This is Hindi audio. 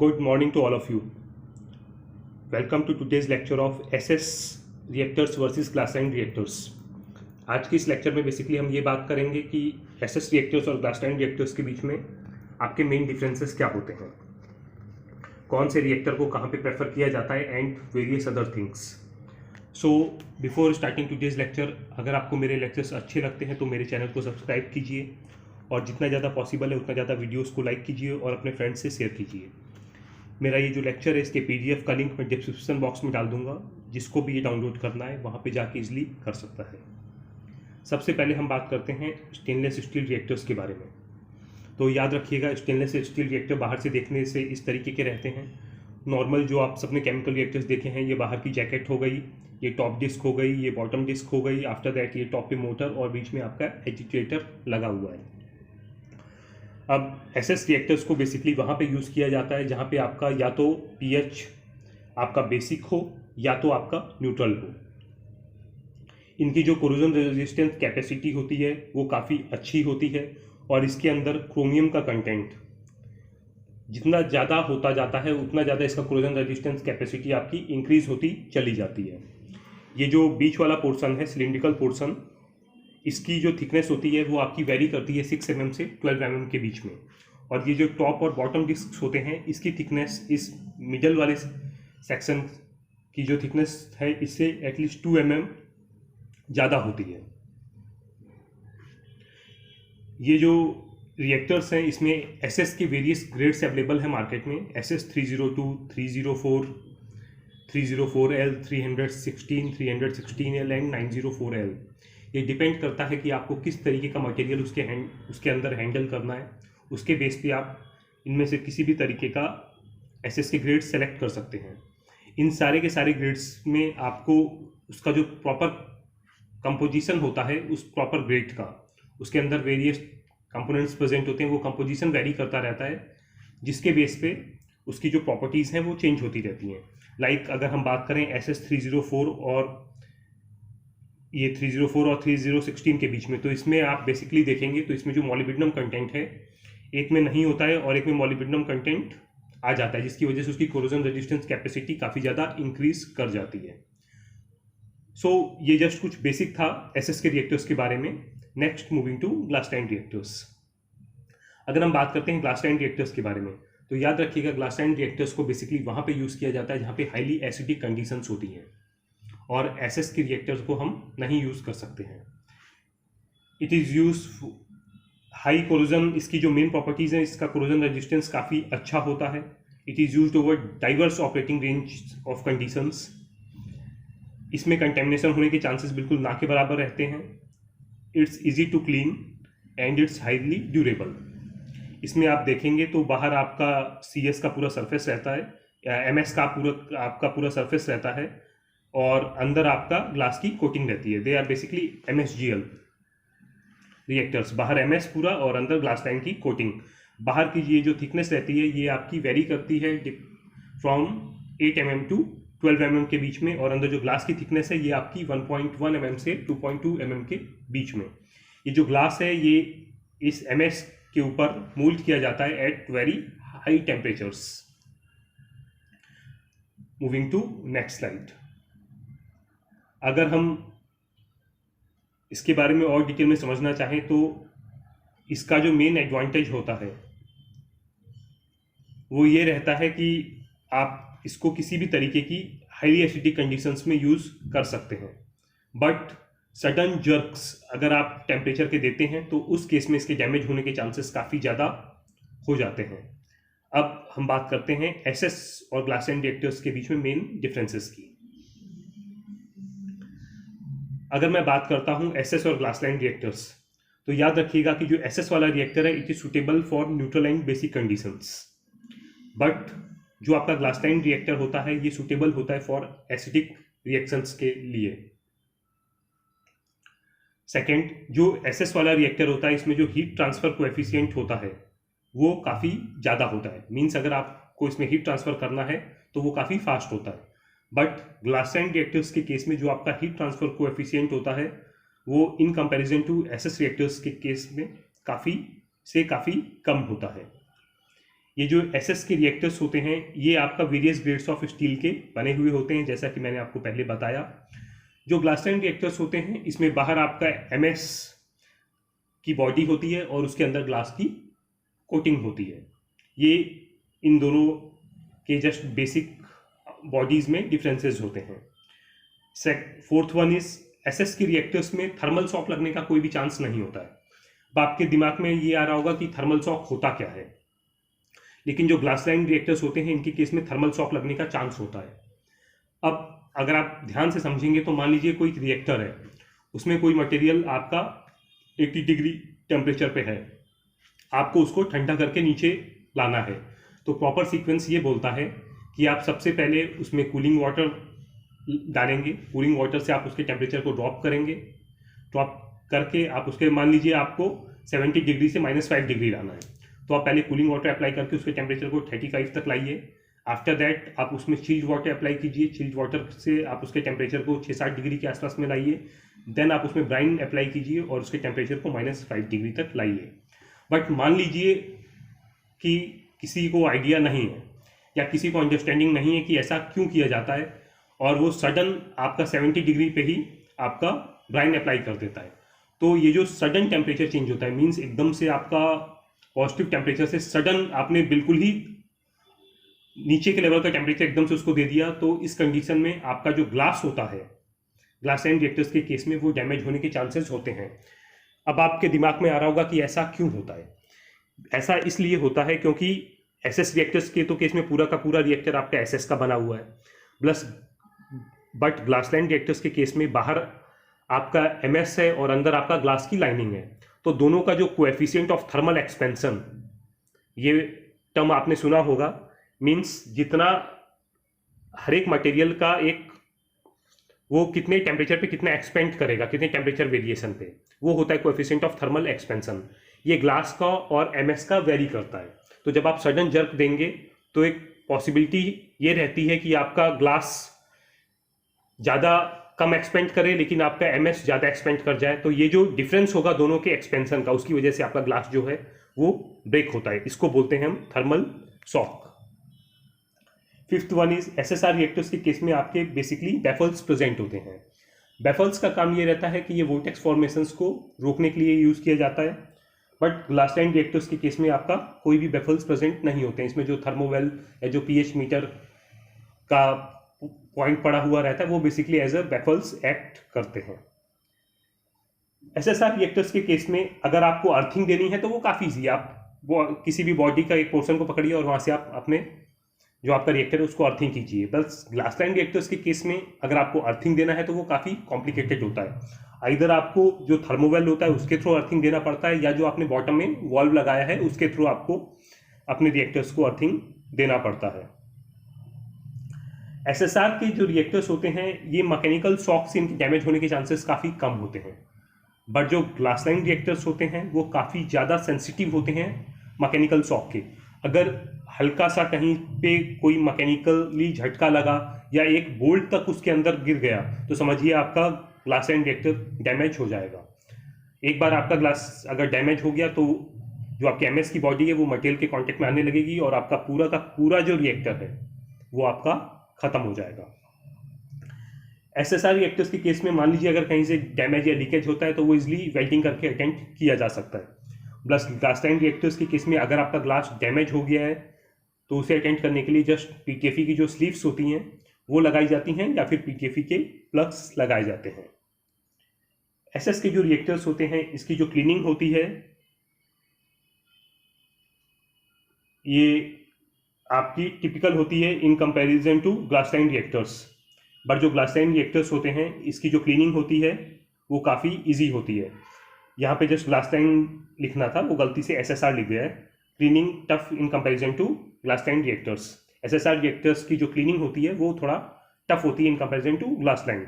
Good morning to all of you. Welcome to today's lecture of SS reactors versus glass-lined reactors. आज की इस लेक्चर में बेसिकली हम ये बात करेंगे कि SS रिएक्टर्स और ग्लास-लाइंड रिएक्टर्स के बीच में आपके मेन डिफरेंसेस क्या होते हैं, कौन से रिएक्टर को कहाँ पे प्रेफर किया जाता है and various other things. So before starting today's lecture, अगर आपको मेरे लेक्चर्स अच्छे लगते हैं तो मेरे चैनल को सब्सक्राइब कीजिए और जितना ज़्यादा पॉसिबल है उतना ज़्यादा वीडियोज़ को लाइक कीजिए और अपने फ्रेंड्स से शेयर कीजिए. मेरा ये जो लेक्चर है इसके PDF का लिंक मैं डिस्क्रिप्शन बॉक्स में डाल दूंगा, जिसको भी ये डाउनलोड करना है वहाँ पे जाके इजीली कर सकता है. सबसे पहले हम बात करते हैं स्टेनलेस स्टील रिएक्टर्स के बारे में. तो याद रखिएगा, स्टेनलेस स्टील रिएक्टर बाहर से देखने से इस तरीके के रहते हैं. नॉर्मल जो आप सबने केमिकल रिएक्टर्स देखे हैं, ये बाहर की जैकेट हो गई, ये टॉप डिस्क हो गई, ये बॉटम डिस्क हो गई, आफ्टर दैट ये टॉप पे मोटर और बीच में आपका एजिटेटर लगा हुआ है. अब एसएस रिएक्टर्स को बेसिकली वहाँ पे यूज़ किया जाता है जहाँ पे आपका या तो pH आपका बेसिक हो या तो आपका न्यूट्रल हो. इनकी जो कोरोजन रेजिस्टेंस कैपेसिटी होती है वो काफ़ी अच्छी होती है और इसके अंदर क्रोमियम का कंटेंट जितना ज़्यादा होता जाता है उतना ज़्यादा इसका कोरोजन रेजिस्टेंस कैपेसिटी आपकी इंक्रीज होती चली जाती है. ये जो बीच वाला पोर्शन है, सिलिंड्रिकल पोर्शन, इसकी जो थिकनेस होती है वो आपकी वेरी करती है 6 mm से 12 mm के बीच में. और ये जो टॉप और बॉटम डिस्क होते हैं इसकी थिकनेस इस मिडल वाले सेक्शन की जो थिकनेस है इससे एटलीस्ट 2 mm ज़्यादा होती है. ये जो रिएक्टर्स हैं इसमें एसएस के वेरियस ग्रेड्स अवेलेबल है मार्केट में. SS 302, 304, 304L, 316, 316L and 904L. ये डिपेंड करता है कि आपको किस तरीके का मटेरियल उसके अंदर हैंडल करना है. उसके बेस पे आप इनमें से किसी भी तरीके का एसएस के ग्रेड सेलेक्ट कर सकते हैं. इन सारे के सारे ग्रेड्स में आपको उसका जो प्रॉपर कंपोजिशन होता है उस प्रॉपर ग्रेड का, उसके अंदर वेरियस कंपोनेंट्स प्रेजेंट होते हैं, वो कंपोजिशन वेरी करता रहता है, जिसके बेस पे उसकी जो प्रॉपर्टीज़ हैं वो चेंज होती रहती हैं. लाइक अगर हम बात करें SS 304 और ये 304 और 3016 के बीच में, तो इसमें आप बेसिकली देखेंगे तो इसमें जो मॉलिब्डेनम कंटेंट है एक में नहीं होता है और एक में मॉलिब्डेनम कंटेंट आ जाता है, जिसकी वजह से उसकी कोरोजन रेजिस्टेंस कैपेसिटी काफ़ी ज़्यादा इंक्रीज कर जाती है. सो ये जस्ट कुछ बेसिक था एसएस के रिएक्टर्स के बारे में. Next moving to glass lined reactors. अगर हम बात करते हैं ग्लास-लाइंड रिएक्टर्स के बारे में तो याद रखिएगा ग्लास-लाइंड रिएक्टर्स को बेसिकली वहाँ पे यूज़ किया जाता है जहाँ पे हाईली एसिडिक कंडीशंस होती हैं और एसएस के रिएक्टर्स को हम नहीं यूज़ कर सकते हैं. It is use high corrosion, इसकी जो मेन प्रॉपर्टीज़ हैं, इसका कोरोजन रेजिस्टेंस काफ़ी अच्छा होता है. It is used over diverse operating range of conditions. इसमें कंटेमिनेशन होने के चांसेस बिल्कुल ना के बराबर रहते हैं. It's easy to clean and it's highly durable. इसमें आप देखेंगे तो बाहर आपका CS का पूरा सरफेस रहता है या MS का आपका पूरा सरफेस रहता है और अंदर आपका ग्लास की कोटिंग रहती है. They are basically MSGL reactors. बाहर MS पूरा और अंदर ग्लास लाइन की कोटिंग. बाहर की ये जो थिकनेस रहती है ये आपकी वेरी करती है फ्रॉम 8 mm टू 12 mm के बीच में और अंदर जो ग्लास की थिकनेस है ये आपकी 1.1 mm से 2.2 mm के बीच में. ये जो ग्लास है ये इस MS के ऊपर मोल्ड किया जाता है at very high temperatures. Moving to next slide. अगर हम इसके बारे में और डिटेल में समझना चाहें तो इसका जो मेन एडवांटेज होता है वो ये रहता है कि आप इसको किसी भी तरीके की हाईली एसिडिक कंडीशंस में यूज़ कर सकते हैं. बट सडन जर्क्स अगर आप टेम्परेचर के देते हैं तो उस केस में इसके डैमेज होने के चांसेस काफ़ी ज़्यादा हो जाते हैं. अब हम बात करते हैं एसएस और ग्लास-लाइंड रिएक्टर्स के बीच में मेन डिफरेंसेस की. अगर मैं बात करता हूं एसएस और ग्लास-लाइंड रिएक्टर्स तो याद रखिएगा कि जो एसएस वाला रिएक्टर है it is suitable for neutral and basic conditions. But जो आपका ग्लास-लाइंड रिएक्टर होता है ये सुटेबल होता है फॉर एसिडिक रिएक्शंस के लिए. सेकेंड, जो एसएस वाला रिएक्टर होता है इसमें जो हीट ट्रांसफर कोएफिशिएंट होता है वो काफ़ी ज़्यादा होता है. मीन्स अगर आपको इसमें हीट ट्रांसफर करना है तो वो काफ़ी फास्ट होता है. बट ग्लास-लाइंड रिएक्टर्स के केस में जो आपका हीट ट्रांसफर कोएफिशिएंट होता है वो in comparison to SS reactors के केस में काफ़ी कम होता है. ये जो एसएस के रिएक्टर्स होते हैं ये आपका वेरियस ग्रेड्स ऑफ स्टील के बने हुए होते हैं, जैसा कि मैंने आपको पहले बताया। जो ग्लासलाइन रिएक्टर्स होते हैं इसमें बाहर आपका एमएस की बॉडी होती है और उसके अंदर ग्लास की कोटिंग होती है। ये इन दोनों के जस्ट बेसिक बॉडीज में डिफरेंसेस होते हैं। फोर्थ वन इज एसएस के रिएक्टर्स में थर्मल शॉक लगने का कोई भी चांस नहीं होता है। अब आपके दिमाग में ये आ रहा होगा कि थर्मल शॉक होता क्या है, लेकिन जो ग्लासलाइन रिएक्टर्स होते हैं इनके केस में थर्मल शॉक लगने का चांस होता है। अब अगर आप ध्यान से समझेंगे तो मान लीजिए कोई रिएक्टर है, उसमें कोई मटेरियल आपका 80 डिग्री टेम्परेचर पे है, आपको उसको ठंडा करके नीचे लाना है। तो प्रॉपर सीक्वेंस ये बोलता है कि आप सबसे पहले उसमें कूलिंग वाटर डालेंगे, कूलिंग वाटर से आप उसके टेम्परेचर को ड्रॉप करेंगे, ड्रॉप करके आप उसके मान लीजिए आपको 70 डिग्री से -5 डिग्री लाना है, तो आप पहले कूलिंग वाटर अप्लाई करके उसके टेम्परेचर को 35 तक लाइए। आफ्टर दैट आप उसमें चिल्ड वाटर अप्लाई कीजिए, चिल्ड वाटर से आप उसके टेम्परेचर को 6-7 डिग्री के आसपास में लाइए। देन आप उसमें ब्राइन अप्लाई कीजिए और उसके टेम्परेचर को -5 डिग्री तक लाइए। बट मान लीजिए कि किसी को आइडिया नहीं है या किसी को अंडरस्टैंडिंग नहीं है कि ऐसा क्यों किया जाता है, और वो सडन आपका 70 डिग्री पे ही आपका ब्राइन अप्लाई कर देता है। तो ये जो सडन टेम्परेचर चेंज होता है, मीन्स एकदम से आपका पॉजिटिव टेम्परेचर से सडन आपने बिल्कुल ही नीचे के लेवल का टेम्परेचर एकदम से उसको दे दिया, तो इस कंडीशन में आपका जो ग्लास होता है, ग्लासलाइन रिएक्टर्स के केस में वो डैमेज होने के चांसेस होते हैं। अब आपके दिमाग में आ रहा होगा कि ऐसा क्यों होता है। ऐसा इसलिए होता है क्योंकि एसएस रिएक्टर्स के तो केस में पूरा का पूरा रिएक्टर आपका एसएस का बना हुआ है, प्लस बट ग्लासलाइन रिएक्टर्स के केस में बाहर आपका एमएस है और अंदर आपका ग्लास की लाइनिंग है। तो दोनों का जो कोएफिशिएंट ऑफ थर्मल एक्सपेंशन, ये टर्म आपने सुना होगा, मीन्स जितना हर एक मटेरियल का एक वो कितने टेम्परेचर पे कितना एक्सपेंड करेगा, कितने टेम्परेचर वेरिएशन पे, वो होता है कोएफिशिएंट ऑफ थर्मल एक्सपेंशन। ये ग्लास का और एमएस का वेरी करता है। तो जब आप सडन जर्क देंगे तो एक पॉसिबिलिटी ये रहती है कि आपका ग्लास ज़्यादा कम एक्सपेंड करे लेकिन आपका एमएस ज़्यादा एक्सपेंड कर जाए। तो ये जो डिफरेंस होगा दोनों के एक्सपेंशन का, उसकी वजह से आपका ग्लास जो है वो ब्रेक होता है। इसको बोलते हैं हम thermal shock. Fifth one is SSR reactors के केस में आपके बेसिकली बैफल्स प्रेजेंट होते हैं। बैफल्स का काम ये रहता है कि ये वोर्टेक्स फॉर्मेशंस को रोकने के लिए यूज़ किया जाता है। बट ग्लासलाइन रिएक्टर्स के केस में आपका कोई भी बैफल्स प्रेजेंट नहीं होते हैं। इसमें जो थर्मोवेल या जो पीएच मीटर का पॉइंट पड़ा हुआ रहता है वो basically as a baffles act करते हैं। एसएसआर रिएक्टर्स के केस में अगर आपको अर्थिंग देनी है तो वो काफ़ी ईजी है। आप वो किसी भी बॉडी का एक पोर्शन को पकड़िए और वहाँ से आप अपने जो आपका रिएक्टर है उसको अर्थिंग कीजिए। बस ग्लासलाइन रिएक्टर्स के केस में अगर आपको अर्थिंग देना है तो वो काफ़ी कॉम्प्लिकेटेड होता है। इधर आपको जो थर्मोवेल होता है उसके थ्रू अर्थिंग देना पड़ता है, या जो आपने बॉटम में वॉल्व लगाया है उसके थ्रू आपको अपने रिएक्टर्स को अर्थिंग देना पड़ता है। एसएसआर के जो रिएक्टर्स होते हैं ये मैकेनिकल शॉक से इनके डैमेज होने के चांसेस काफ़ी कम होते हैं। बट जो ग्लासलाइन रिएक्टर्स होते हैं वो काफ़ी ज़्यादा सेंसिटिव होते हैं मैकेनिकल शॉक के। अगर हल्का सा कहीं पे कोई मैकेनिकली झटका लगा या एक बोल्ट तक उसके अंदर गिर गया तो समझिए आपका ग्लासलाइन रिएक्टर डैमेज हो जाएगा। एक बार आपका ग्लास अगर डैमेज हो गया तो जो आपके एमएस की बॉडी है वो मटेरियल के कांटेक्ट में आने लगेगी और आपका पूरा का पूरा जो रिएक्टर है वो आपका खत्म हो जाएगा। एसएसआर रिएक्टर्स के केस में मान लीजिए अगर कहीं से डैमेज या लीकेज होता है तो वो इजीली वेल्डिंग करके अटेंड किया जा सकता है। प्लस ग्लासलाइन रिएक्टर्स के केस में अगर आपका ग्लास डैमेज हो गया है तो उसे अटेंड करने के लिए जस्ट पीकेएफई की जो स्लीव्स होती हैं वो लगाई जाती हैं या फिर पीकेएफई के प्लग्स लगाए जाते हैं। एसएस के जो रिएक्टर्स होते हैं इसकी जो क्लीनिंग होती है ये आपकी टिपिकल होती है in comparison to glass lined reactors. बट जो ग्लासलाइन रिएक्टर्स होते हैं इसकी जो क्लीनिंग होती है वो काफ़ी इजी होती है। यहाँ पे जस्ट ग्लासलाइन लिखना था वो गलती से एसएसआर लिख गया है। Cleaning tough in comparison to glass lined reactors. SSR reactors की जो क्लीनिंग होती है वो थोड़ा टफ होती है इन कंपैरिजन टू ग्लासलाइन।